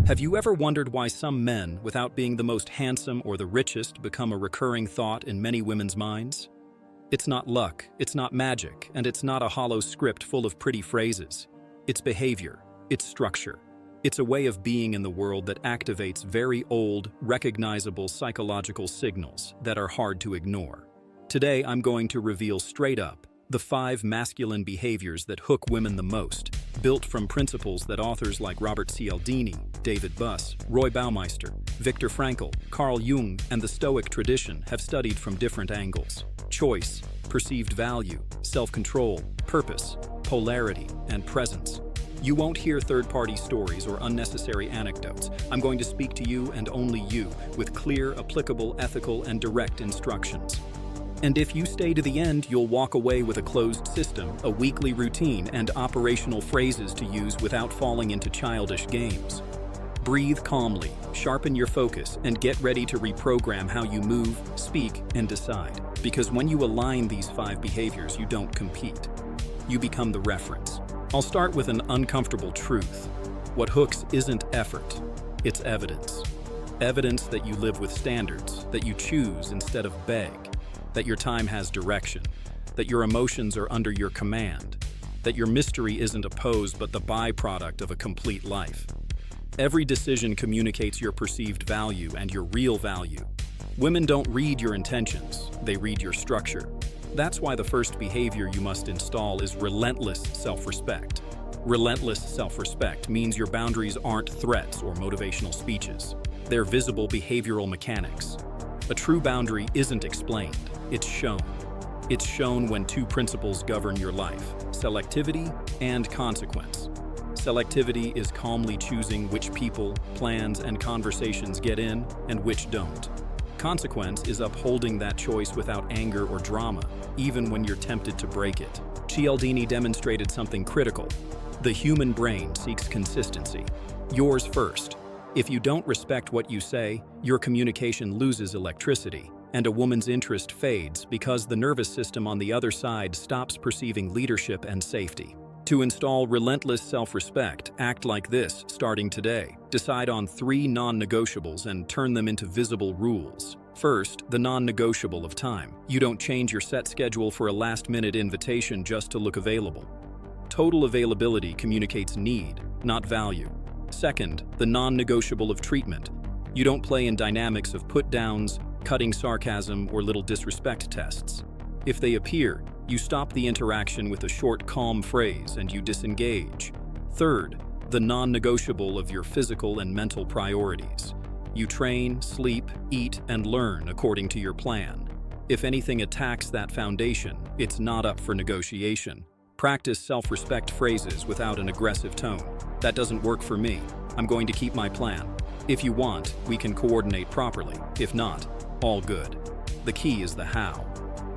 Have you ever wondered why some men, without being the most handsome or the richest, become a recurring thought in many women's minds? It's not luck, it's not magic, and it's not a hollow script full of pretty phrases. It's behavior, it's structure. It's a way of being in the world that activates very old, recognizable psychological signals that are hard to ignore. Today, I'm going to reveal straight up the 5 masculine behaviors that hook women the most, built from principles that authors like Robert Cialdini, David Buss, Roy Baumeister, Viktor Frankl, Carl Jung, and the Stoic tradition have studied from different angles: choice, perceived value, self-control, purpose, polarity, and presence. You won't hear third-party stories or unnecessary anecdotes. I'm going to speak to you and only you, with clear, applicable, ethical, and direct instructions. And if you stay to the end, you'll walk away with a closed system, a weekly routine, and operational phrases to use without falling into childish games. Breathe calmly, sharpen your focus, and get ready to reprogram how you move, speak, and decide. Because when you align these 5 behaviors, you don't compete. You become the reference. I'll start with an uncomfortable truth. What hooks isn't effort, it's evidence. Evidence that you live with standards, that you choose instead of beg, that your time has direction, that your emotions are under your command, that your mystery isn't a pose but the byproduct of a complete life. Every decision communicates your perceived value and your real value. Women don't read your intentions, they read your structure. That's why the first behavior you must install is relentless self-respect. Relentless self-respect means your boundaries aren't threats or motivational speeches. They're visible behavioral mechanics. A true boundary isn't explained, it's shown. It's shown when 2 principles govern your life: selectivity and consequence. Selectivity is calmly choosing which people, plans, and conversations get in and which don't. Consequence is upholding that choice without anger or drama, even when you're tempted to break it. Cialdini demonstrated something critical. The human brain seeks consistency. Yours first. If you don't respect what you say, your communication loses electricity, and a woman's interest fades because the nervous system on the other side stops perceiving leadership and safety. To install relentless self-respect, act like this starting today. Decide on 3 non-negotiables and turn them into visible rules. First, the non-negotiable of time. You don't change your set schedule for a last-minute invitation just to look available. Total availability communicates need, not value. Second, the non-negotiable of treatment. You don't play in dynamics of put-downs, cutting sarcasm, or little disrespect tests. If they appear, you stop the interaction with a short, calm phrase and you disengage. Third, the non-negotiable of your physical and mental priorities. You train, sleep, eat, and learn according to your plan. If anything attacks that foundation, it's not up for negotiation. Practice self-respect phrases without an aggressive tone. That doesn't work for me. I'm going to keep my plan. If you want, we can coordinate properly. If not, all good. The key is the how.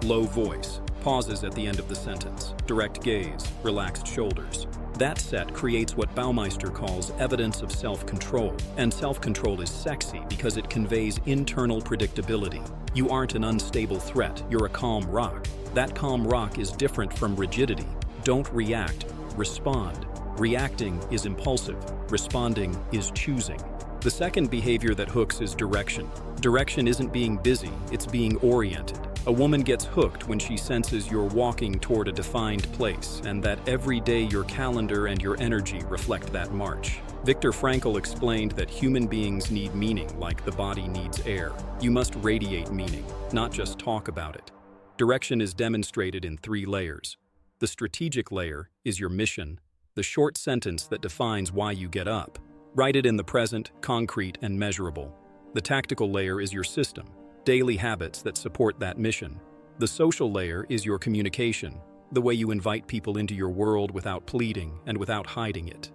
Low voice, pauses at the end of the sentence, direct gaze, relaxed shoulders. That set creates what Baumeister calls evidence of self-control. And self-control is sexy because it conveys internal predictability. You aren't an unstable threat, you're a calm rock. That calm rock is different from rigidity. Don't react, respond. Reacting is impulsive, responding is choosing. The second behavior that hooks is direction. Direction isn't being busy, it's being oriented. A woman gets hooked when she senses you're walking toward a defined place and that every day your calendar and your energy reflect that march. Viktor Frankl explained that human beings need meaning like the body needs air. You must radiate meaning, not just talk about it. Direction is demonstrated in 3 layers. The strategic layer is your mission, the short sentence that defines why you get up. Write it in the present, concrete, and measurable. The tactical layer is your system, daily habits that support that mission. The social layer is your communication, the way you invite people into your world without pleading and without hiding it.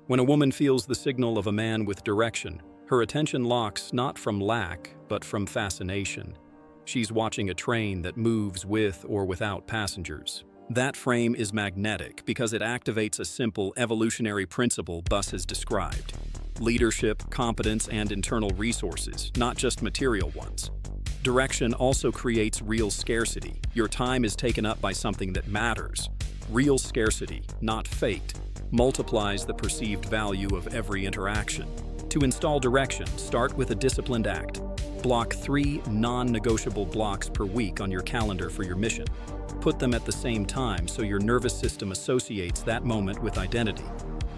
When a woman feels the signal of a man with direction, her attention locks not from lack, but from fascination. She's watching a train that moves with or without passengers. That frame is magnetic because it activates a simple evolutionary principle Buss has described: leadership, competence, and internal resources, not just material ones. Direction also creates real scarcity. Your time is taken up by something that matters. Real scarcity, not faked, multiplies the perceived value of every interaction. To install direction, start with a disciplined act. Block 3 non-negotiable blocks per week on your calendar for your mission. Put them at the same time so your nervous system associates that moment with identity.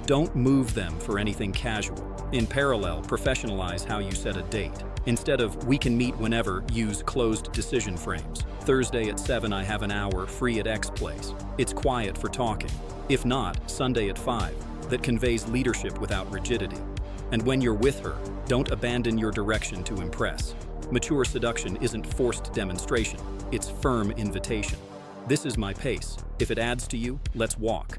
Don't move them for anything casual. In parallel, professionalize how you set a date. Instead of "we can meet whenever," use closed decision frames. Thursday at 7 I have an hour free at X place. It's quiet for talking. If not, Sunday at 5. That conveys leadership without rigidity. And when you're with her, don't abandon your direction to impress. Mature seduction isn't forced demonstration, it's firm invitation. This is my pace. If it adds to you, let's walk.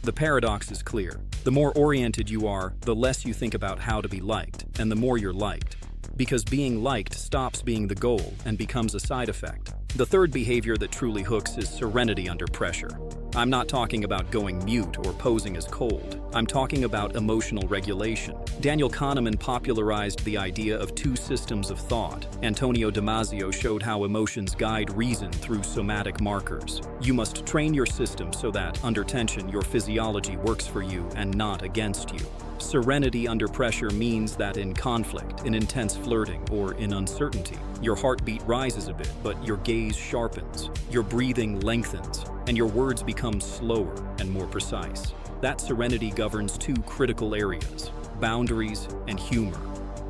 The paradox is clear. The more oriented you are, the less you think about how to be liked, and the more you're liked. Because being liked stops being the goal and becomes a side effect. The third behavior that truly hooks is serenity under pressure. I'm not talking about going mute or posing as cold. I'm talking about emotional regulation. Daniel Kahneman popularized the idea of 2 systems of thought. Antonio Damasio showed how emotions guide reason through somatic markers. You must train your system so that, under tension, your physiology works for you and not against you. Serenity under pressure means that in conflict, in intense flirting, or in uncertainty, your heartbeat rises a bit, but your gaze sharpens, your breathing lengthens, and your words become slower and more precise. That serenity governs 2 critical areas: boundaries and humor.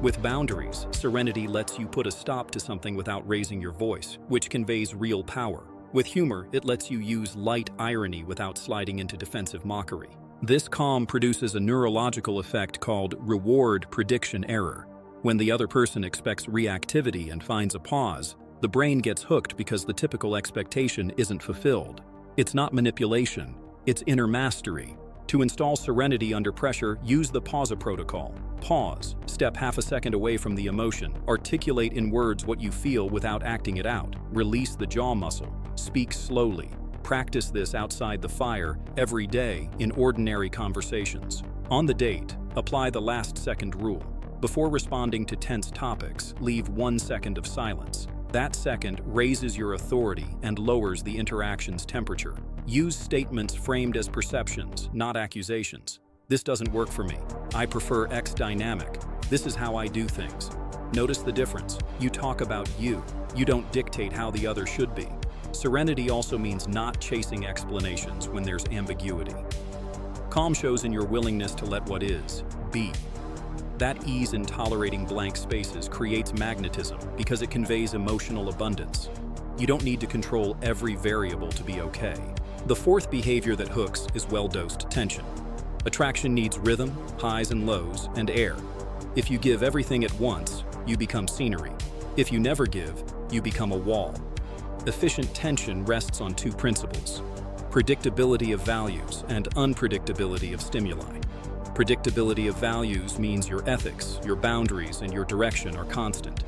With boundaries, serenity lets you put a stop to something without raising your voice, which conveys real power. With humor, it lets you use light irony without sliding into defensive mockery. This calm produces a neurological effect called reward prediction error. When the other person expects reactivity and finds a pause, the brain gets hooked because the typical expectation isn't fulfilled. It's not manipulation, it's inner mastery. To install serenity under pressure, use the pause protocol. Pause, step half a second away from the emotion, articulate in words what you feel without acting it out, release the jaw muscle, speak slowly. Practice this outside the fire every day in ordinary conversations. On the date, apply the last second rule. Before responding to tense topics, leave 1 second of silence. That second raises your authority and lowers the interaction's temperature. Use statements framed as perceptions, not accusations. This doesn't work for me. I prefer X dynamic. This is how I do things. Notice the difference. You talk about you. You don't dictate how the other should be. Serenity also means not chasing explanations when there's ambiguity. Calm shows in your willingness to let what is, be. That ease in tolerating blank spaces creates magnetism because it conveys emotional abundance. You don't need to control every variable to be okay. The fourth behavior that hooks is well-dosed tension. Attraction needs rhythm, highs and lows, and air. If you give everything at once, you become scenery. If you never give, you become a wall. Efficient tension rests on 2 principles: predictability of values and unpredictability of stimuli. Predictability of values means your ethics, your boundaries, and your direction are constant.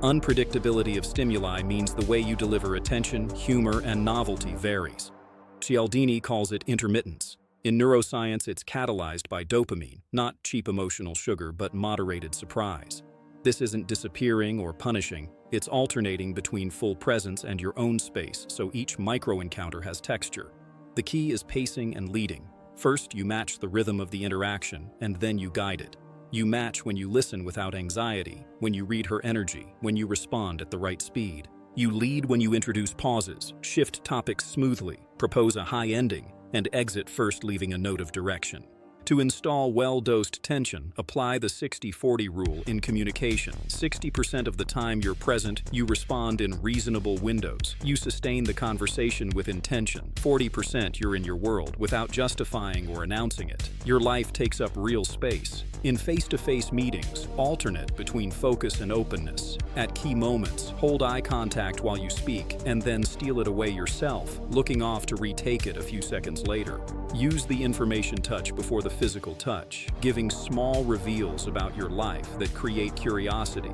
Unpredictability of stimuli means the way you deliver attention, humor, and novelty varies. Cialdini calls it intermittence. In neuroscience, it's catalyzed by dopamine, not cheap emotional sugar, but moderated surprise. This isn't disappearing or punishing, it's alternating between full presence and your own space, so each micro-encounter has texture. The key is pacing and leading. First, you match the rhythm of the interaction, and then you guide it. You match when you listen without anxiety, when you read her energy, when you respond at the right speed. You lead when you introduce pauses, shift topics smoothly, propose a high ending, and exit first, leaving a note of direction. To install well-dosed tension, apply the 60-40 rule in communication. 60% of the time you're present, you respond in reasonable windows. You sustain the conversation with intention. 40% you're in your world without justifying or announcing it. Your life takes up real space. In face-to-face meetings, alternate between focus and openness. At key moments, hold eye contact while you speak, and then steal it away yourself, looking off to retake it a few seconds later. Use the information touch before the physical touch, giving small reveals about your life that create curiosity.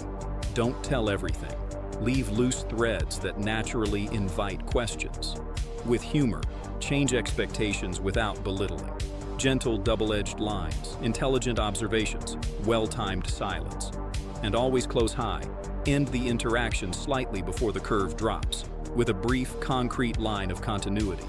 Don't tell everything. Leave loose threads that naturally invite questions. With humor, change expectations without belittling. Gentle double-edged lines, intelligent observations, well-timed silence. And always close high. End the interaction slightly before the curve drops, with a brief, concrete line of continuity.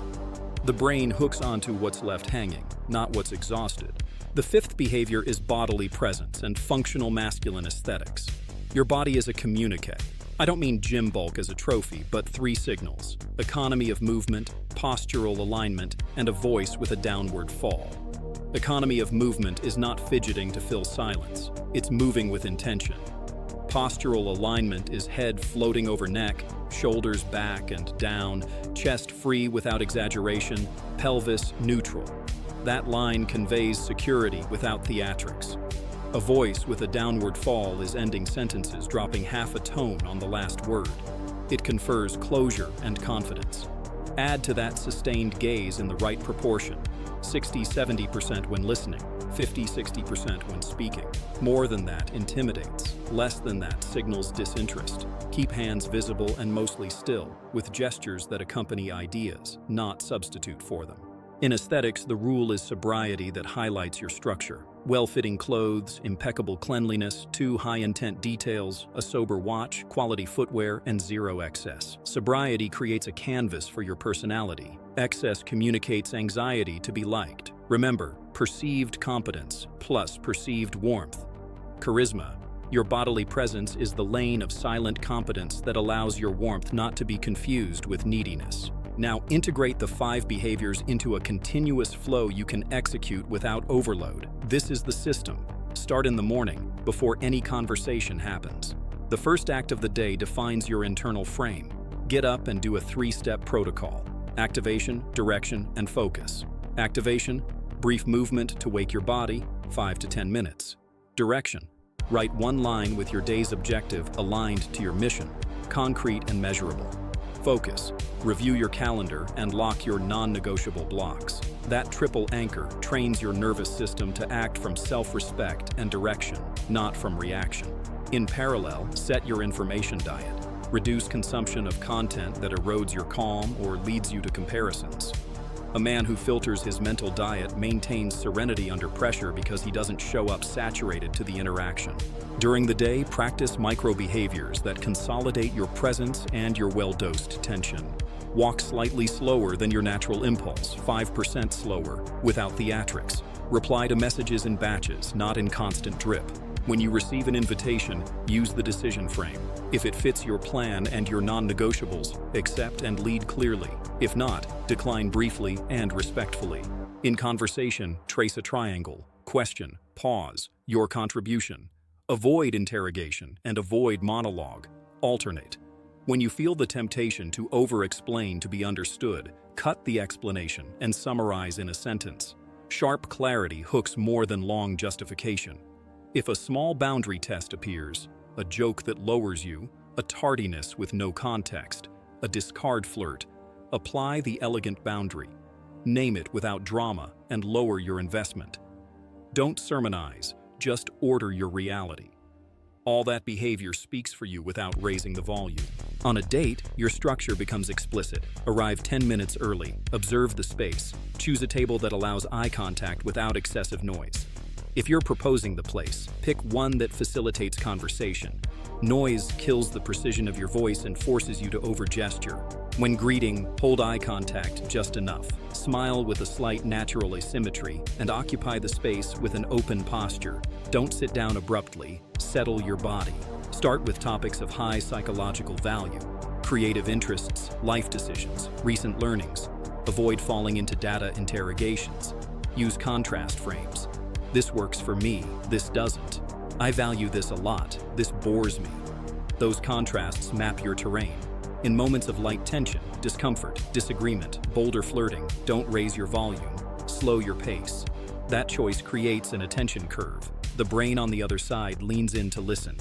The brain hooks onto what's left hanging, not what's exhausted. The fifth behavior is bodily presence and functional masculine aesthetics. Your body is a communique. I don't mean gym bulk as a trophy, but 3 signals: economy of movement, postural alignment, and a voice with a downward fall. Economy of movement is not fidgeting to fill silence. It's moving with intention. Postural alignment is head floating over neck, shoulders back and down, chest free without exaggeration, pelvis neutral. That line conveys security without theatrics. A voice with a downward fall is ending sentences, dropping half a tone on the last word. It confers closure and confidence. Add to that sustained gaze in the right proportion: 60-70% when listening, 50-60% when speaking. More than that intimidates. Less than that signals disinterest. Keep hands visible and mostly still, with gestures that accompany ideas, not substitute for them. In aesthetics, the rule is sobriety that highlights your structure. Well-fitting clothes, impeccable cleanliness, 2 high-intent details, a sober watch, quality footwear, and 0 excess. Sobriety creates a canvas for your personality. Excess communicates anxiety to be liked. Remember, perceived competence plus perceived warmth. Charisma. Your bodily presence is the lane of silent competence that allows your warmth not to be confused with neediness. Now integrate the 5 behaviors into a continuous flow you can execute without overload. This is the system. Start in the morning, before any conversation happens. The first act of the day defines your internal frame. Get up and do a 3-step protocol: activation, direction, and focus. Activation: brief movement to wake your body, 5 to 10 minutes. Direction: write 1 line with your day's objective aligned to your mission, concrete and measurable. Focus: review your calendar and lock your non-negotiable blocks. That triple anchor trains your nervous system to act from self-respect and direction, not from reaction. In parallel, set your information diet. Reduce consumption of content that erodes your calm or leads you to comparisons. A man who filters his mental diet maintains serenity under pressure because he doesn't show up saturated to the interaction. During the day, practice micro-behaviors that consolidate your presence and your well-dosed tension. Walk slightly slower than your natural impulse, 5% slower, without theatrics. Reply to messages in batches, not in constant drip. When you receive an invitation, use the decision frame. If it fits your plan and your non-negotiables, accept and lead clearly. If not, decline briefly and respectfully. In conversation, trace a triangle. Question, pause, your contribution. Avoid interrogation and avoid monologue. Alternate. When you feel the temptation to over-explain to be understood, cut the explanation and summarize in a sentence. Sharp clarity hooks more than long justification. If a small boundary test appears, a joke that lowers you, a tardiness with no context, a discard flirt, apply the elegant boundary. Name it without drama and lower your investment. Don't sermonize, just order your reality. All that behavior speaks for you without raising the volume. On a date, your structure becomes explicit. Arrive 10 minutes early, observe the space, choose a table that allows eye contact without excessive noise. If you're proposing the place, pick one that facilitates conversation. Noise kills the precision of your voice and forces you to over-gesture. When greeting, hold eye contact just enough. Smile with a slight natural asymmetry and occupy the space with an open posture. Don't sit down abruptly. Settle your body. Start with topics of high psychological value. Creative interests, life decisions, recent learnings. Avoid falling into data interrogations. Use contrast frames. This works for me, this doesn't. I value this a lot, this bores me. Those contrasts map your terrain. In moments of light tension, discomfort, disagreement, bolder flirting, don't raise your volume, slow your pace. That choice creates an attention curve. The brain on the other side leans in to listen.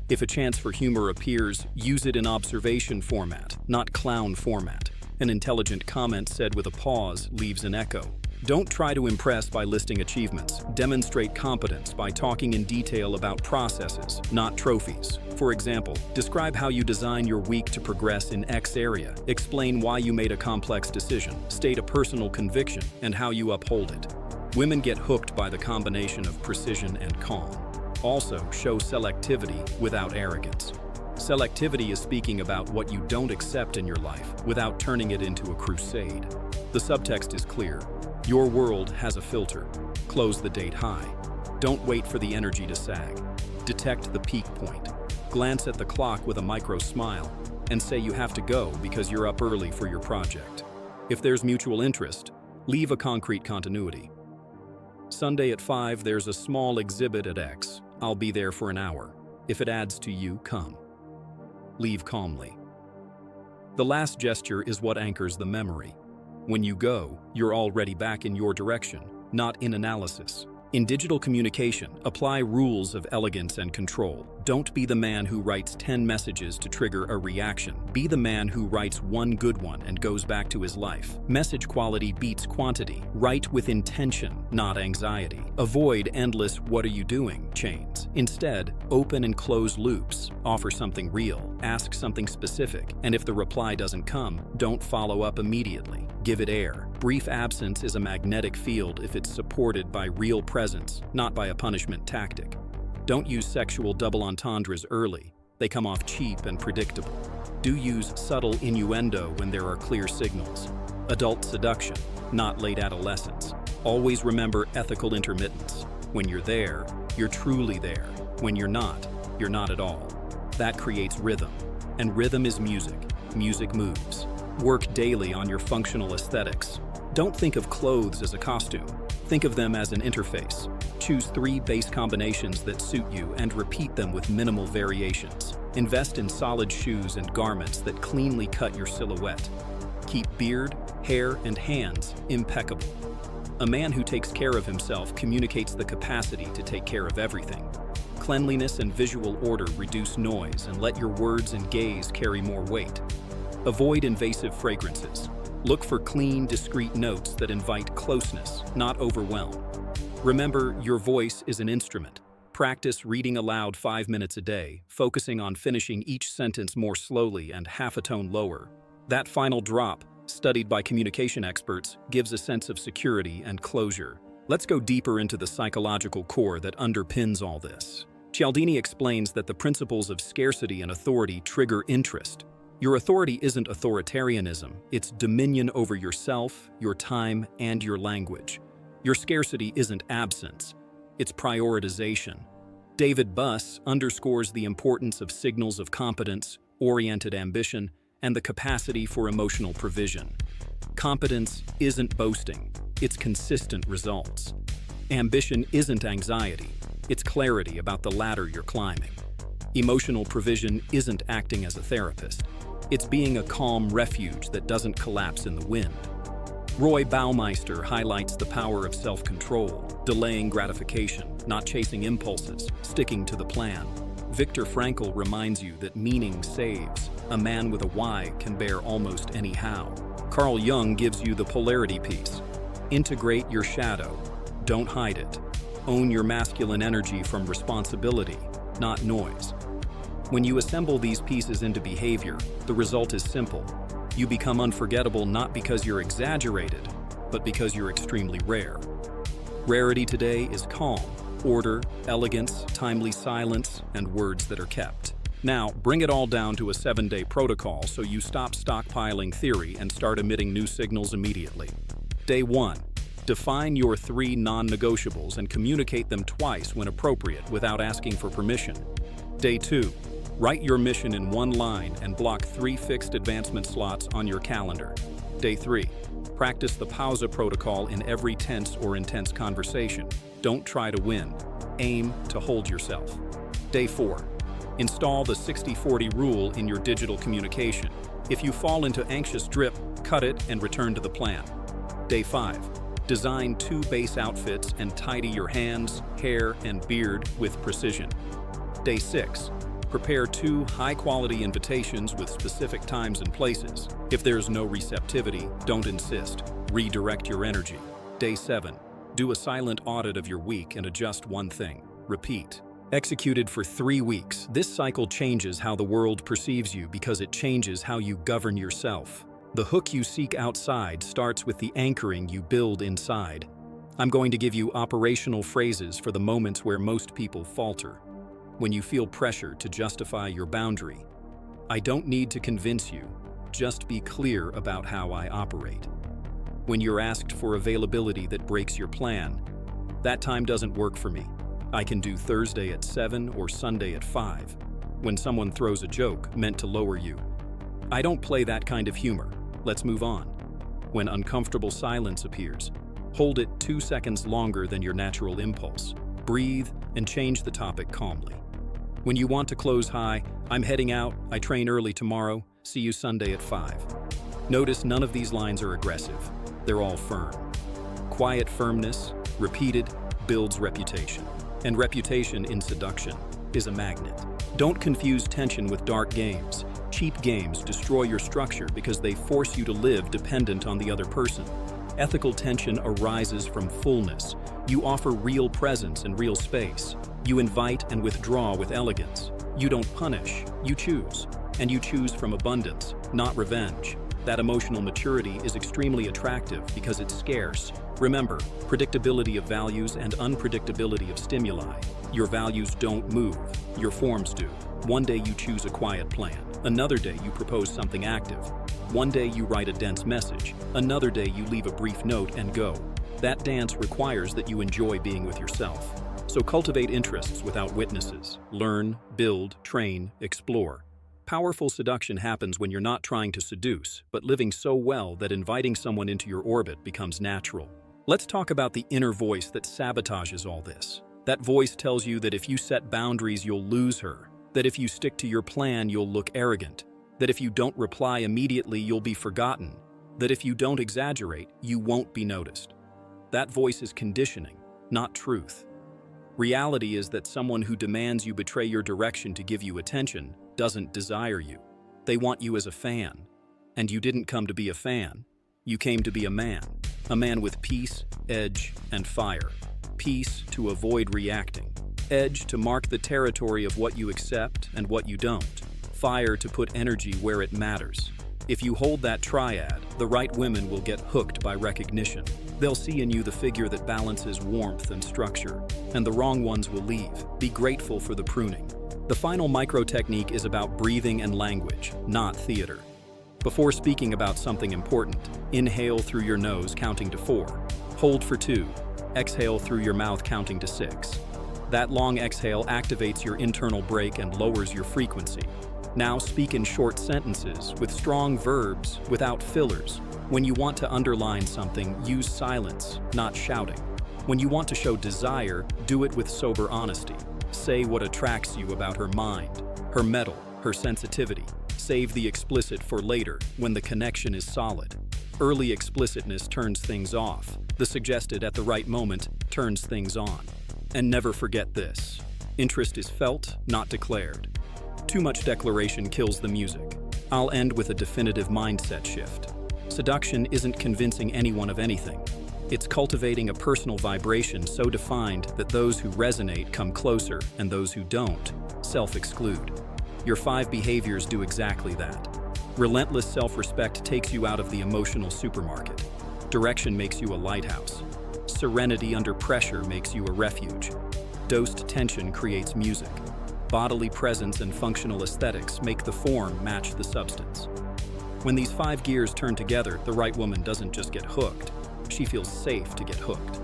If a chance for humor appears, use it in observation format, not clown format. An intelligent comment said with a pause leaves an echo. Don't try to impress by listing achievements. Demonstrate competence by talking in detail about processes, not trophies. For example, describe how you design your week to progress in X area. Explain why you made a complex decision. State a personal conviction and how you uphold it. Women get hooked by the combination of precision and calm. Also, show selectivity without arrogance. Selectivity is speaking about what you don't accept in your life without turning it into a crusade. The subtext is clear. Your world has a filter. Close the date high. Don't wait for the energy to sag. Detect the peak point. Glance at the clock with a micro smile and say you have to go because you're up early for your project. If there's mutual interest, leave a concrete continuity. Sunday at 5, there's a small exhibit at X. I'll be there for an hour. If it adds to you, come. Leave calmly. The last gesture is what anchors the memory. When you go, you're already back in your direction, not in analysis. In digital communication, apply rules of elegance and control. Don't be the man who writes 10 messages to trigger a reaction. Be the man who writes one good one and goes back to his life. Message quality beats quantity. Write with intention, not anxiety. Avoid endless "what are you doing" chains. Instead, open and close loops. Offer something real. Ask something specific. And if the reply doesn't come, don't follow up immediately. Give it air. Brief absence is a magnetic field if it's supported by real presence, not by a punishment tactic. Don't use sexual double entendres early. They come off cheap and predictable. Do use subtle innuendo when there are clear signals. Adult seduction, not late adolescence. Always remember ethical intermittence. When you're there, you're truly there. When you're not at all. That creates rhythm. And rhythm is music. Music moves. Work daily on your functional aesthetics. Don't think of clothes as a costume. Think of them as an interface. Choose 3 base combinations that suit you and repeat them with minimal variations. Invest in solid shoes and garments that cleanly cut your silhouette. Keep beard, hair, and hands impeccable. A man who takes care of himself communicates the capacity to take care of everything. Cleanliness and visual order reduce noise and let your words and gaze carry more weight. Avoid invasive fragrances. Look for clean, discreet notes that invite closeness, not overwhelm. Remember, your voice is an instrument. Practice reading aloud 5 minutes a day, focusing on finishing each sentence more slowly and half a tone lower. That final drop, studied by communication experts, gives a sense of security and closure. Let's go deeper into the psychological core that underpins all this. Cialdini explains that the principles of scarcity and authority trigger interest. Your authority isn't authoritarianism, it's dominion over yourself, your time, and your language. Your scarcity isn't absence, it's prioritization. David Buss underscores the importance of signals of competence, oriented ambition, and the capacity for emotional provision. Competence isn't boasting, it's consistent results. Ambition isn't anxiety, it's clarity about the ladder you're climbing. Emotional provision isn't acting as a therapist. It's being a calm refuge that doesn't collapse in the wind. Roy Baumeister highlights the power of self-control, delaying gratification, not chasing impulses, sticking to the plan. Viktor Frankl reminds you that meaning saves. A man with a why can bear almost any how. Carl Jung gives you the polarity piece. Integrate your shadow. Don't hide it. Own your masculine energy from responsibility, not noise. When you assemble these pieces into behavior, the result is simple. You become unforgettable not because you're exaggerated, but because you're extremely rare. Rarity today is calm, order, elegance, timely silence, and words that are kept. Now, bring it all down to a 7-day protocol so you stop stockpiling theory and start emitting new signals immediately. Day 1. Define your 3 non-negotiables and communicate them twice when appropriate without asking for permission. Day 2. Write your mission in 1 line and block 3 fixed advancement slots on your calendar. Day 3. Practice the pausa protocol in every tense or intense conversation. Don't try to win. Aim to hold yourself. Day 4. Install the 60-40 rule in your digital communication. If you fall into anxious drip, cut it and return to the plan. Day 5. Design 2 base outfits and tidy your hands, hair, and beard with precision. Day 6. Prepare 2 high-quality invitations with specific times and places. If there's no receptivity, don't insist. Redirect your energy. Day 7. Do a silent audit of your week and adjust 1 thing. Repeat. Executed for 3 weeks, this cycle changes how the world perceives you because it changes how you govern yourself. The hook you seek outside starts with the anchoring you build inside. I'm going to give you operational phrases for the moments where most people falter. When you feel pressure to justify your boundary, I don't need to convince you, just be clear about how I operate. when you're asked for availability that breaks your plan. That time doesn't work for me. I can do Thursday at 7 or Sunday at 5. When someone throws a joke meant to lower you. I don't play that kind of humor. Let's move on. When uncomfortable silence appears, hold it 2 seconds longer than your natural impulse. Breathe and change the topic calmly. When you want to close high, I'm heading out, I train early tomorrow, see you Sunday at 5. Notice none of these lines are aggressive. They're all firm. Quiet firmness, repeated, builds reputation. And reputation in seduction is a magnet. Don't confuse tension with dark games. Cheap games destroy your structure because they force you to live dependent on the other person. Ethical tension arises from fullness. You offer real presence and real space. You invite and withdraw with elegance. You don't punish, you choose. And you choose from abundance, not revenge. That emotional maturity is extremely attractive because it's scarce. Remember, predictability of values and unpredictability of stimuli. Your values don't move, your forms do. One day you choose a quiet plan. Another day you propose something active. One day you write a dense message. Another day you leave a brief note and go. That dance requires that you enjoy being with yourself. So cultivate interests without witnesses. Learn, build, train, explore. Powerful seduction happens when you're not trying to seduce, but living so well that inviting someone into your orbit becomes natural. Let's talk about the inner voice that sabotages all this. That voice tells you that if you set boundaries, you'll lose her. That if you stick to your plan, you'll look arrogant. That if you don't reply immediately, you'll be forgotten. That if you don't exaggerate, you won't be noticed. That voice is conditioning, not truth. Reality is that someone who demands you betray your direction to give you attention doesn't desire you. They want you as a fan. And you didn't come to be a fan. You came to be a man with peace, edge, and fire. Peace to avoid reacting. Edge to mark the territory of what you accept and what you don't. Fire to put energy where it matters. If you hold that triad, the right women will get hooked by recognition. They'll see in you the figure that balances warmth and structure, and the wrong ones will leave. Be grateful for the pruning. The final micro technique is about breathing and language, not theater. Before speaking about something important, inhale through your nose counting to 4. Hold for 2. Exhale through your mouth counting to 6. That long exhale activates your internal brake and lowers your frequency. Now speak in short sentences, with strong verbs, without fillers. When you want to underline something, use silence, not shouting. When you want to show desire, do it with sober honesty. Say what attracts you about her mind, her mettle, her sensitivity. Save the explicit for later, when the connection is solid. Early explicitness turns things off. The suggested at the right moment turns things on. And never forget this: interest is felt, not declared. Too much declaration kills the music. I'll end with a definitive mindset shift. Seduction isn't convincing anyone of anything. It's cultivating a personal vibration so defined that those who resonate come closer and those who don't self-exclude. Your 5 behaviors do exactly that. Relentless self-respect takes you out of the emotional supermarket. Direction makes you a lighthouse. Serenity under pressure makes you a refuge. Dosed tension creates music. Bodily presence and functional aesthetics make the form match the substance. When these 5 gears turn together, the right woman doesn't just get hooked. She feels safe to get hooked.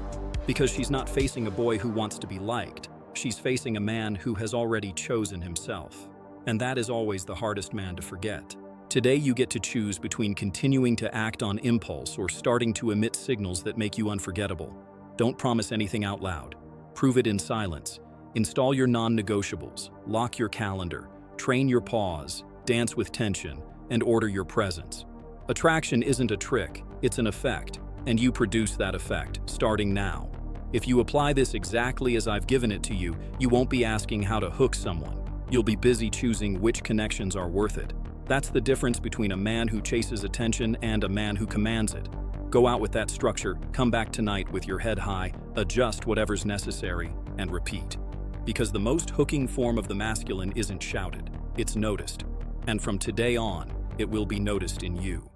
Because she's not facing a boy who wants to be liked. She's facing a man who has already chosen himself. And that is always the hardest man to forget. Today you get to choose between continuing to act on impulse or starting to emit signals that make you unforgettable. Don't promise anything out loud. Prove it in silence. Install your non-negotiables, lock your calendar, train your pause, dance with tension, and order your presence. Attraction isn't a trick, it's an effect, and you produce that effect, starting now. If you apply this exactly as I've given it to you, you won't be asking how to hook someone. You'll be busy choosing which connections are worth it. That's the difference between a man who chases attention and a man who commands it. Go out with that structure, come back tonight with your head high, adjust whatever's necessary, and repeat. Because the most hooking form of the masculine isn't shouted, it's noticed. And from today on, it will be noticed in you.